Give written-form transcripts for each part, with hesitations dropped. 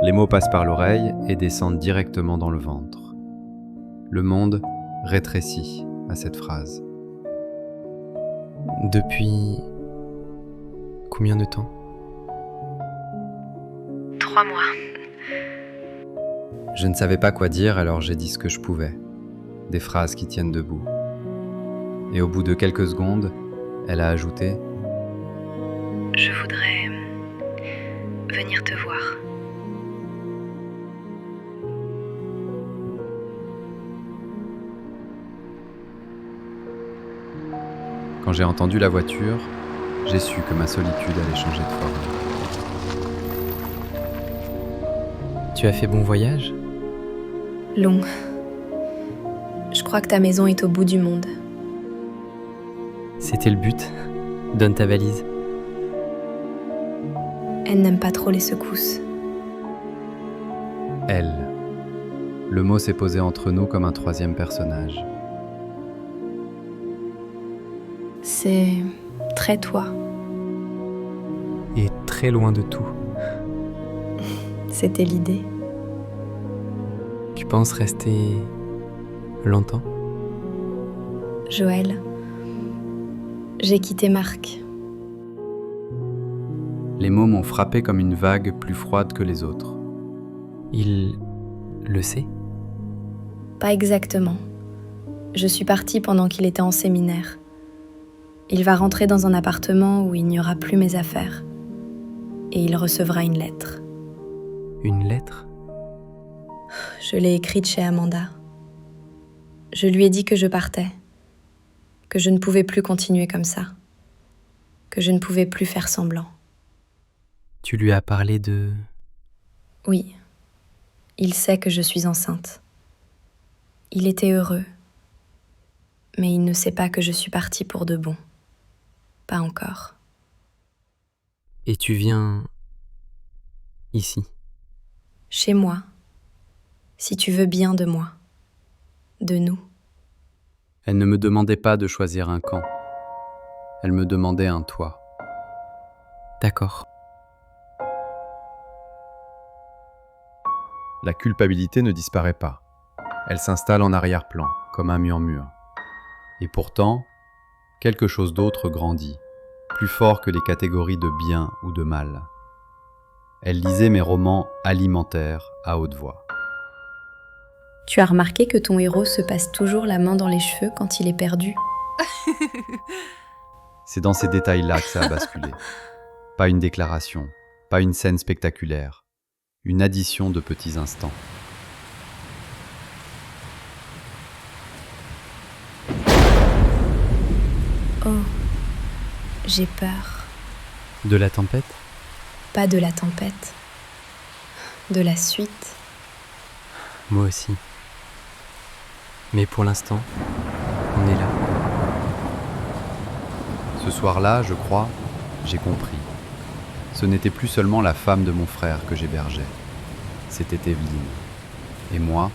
Les mots passent par l'oreille et descendent directement dans le ventre. Le monde rétrécit à cette phrase. Depuis combien de temps? 3 mois. Je ne savais pas quoi dire, alors j'ai dit ce que je pouvais. Des phrases qui tiennent debout. Et au bout de quelques secondes, elle a ajouté « Je voudrais venir te voir. Quand j'ai entendu la voiture, j'ai su que ma solitude allait changer de forme. Tu as fait bon voyage? Long. Je crois que ta maison est au bout du monde. C'était le but. Donne ta valise. Elle n'aime pas trop les secousses. Elle. Le mot s'est posé entre nous comme un troisième personnage. C'est très toi. Et très loin de tout. C'était l'idée. Tu penses rester longtemps? Joël, j'ai quitté Marc. Les mots m'ont frappé comme une vague plus froide que les autres. Il le sait? Pas exactement. Je suis partie pendant qu'il était en séminaire. Il va rentrer dans un appartement où il n'y aura plus mes affaires. Et il recevra une lettre. Une lettre? Je l'ai écrite chez Amanda. Je lui ai dit que je partais, que je ne pouvais plus continuer comme ça, que je ne pouvais plus faire semblant. Tu lui as parlé de... Oui, il sait que je suis enceinte. Il était heureux, mais il ne sait pas que je suis partie pour de bon. Pas encore. Et tu viens... ici? Chez moi, si tu veux bien de moi, de nous. Elle ne me demandait pas de choisir un camp. Elle me demandait un toit. D'accord. La culpabilité ne disparaît pas. Elle s'installe en arrière-plan, comme un murmure. Et pourtant, quelque chose d'autre grandit, plus fort que les catégories de bien ou de mal. Elle lisait mes romans alimentaires à haute voix. Tu as remarqué que ton héros se passe toujours la main dans les cheveux quand il est perdu? C'est dans ces détails-là que ça a basculé. Pas une déclaration, pas une scène spectaculaire, une addition de petits instants. Oh, j'ai peur. De la tempête? Pas de la tempête, de la suite. Moi aussi. Mais pour l'instant, on est là. Ce soir-là, je crois, j'ai compris. Ce n'était plus seulement la femme de mon frère que j'hébergeais. C'était Evelyne. Et moi,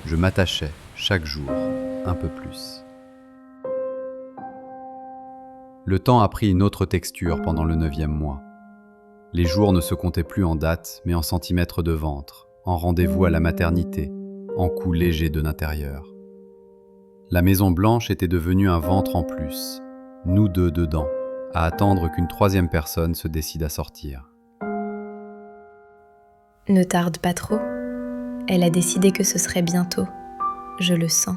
je m'attachais chaque jour un peu plus. Le temps a pris une autre texture pendant le 9e mois. Les jours ne se comptaient plus en dates, mais en centimètres de ventre, en rendez-vous à la maternité, en coups légers de l'intérieur. La Maison Blanche était devenue un ventre en plus, nous deux dedans, à attendre qu'une troisième personne se décide à sortir. Ne tarde pas trop. Elle a décidé que ce serait bientôt. Je le sens.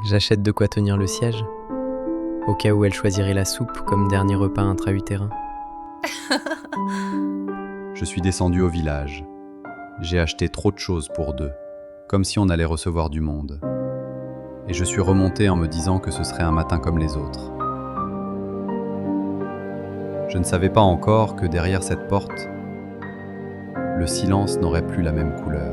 J'achète de quoi tenir le siège, au cas où elle choisirait la soupe comme dernier repas intra-utérin. Je suis descendu au village. J'ai acheté trop de choses pour deux, comme si on allait recevoir du monde. Et je suis remonté en me disant que ce serait un matin comme les autres. Je ne savais pas encore que derrière cette porte, le silence n'aurait plus la même couleur.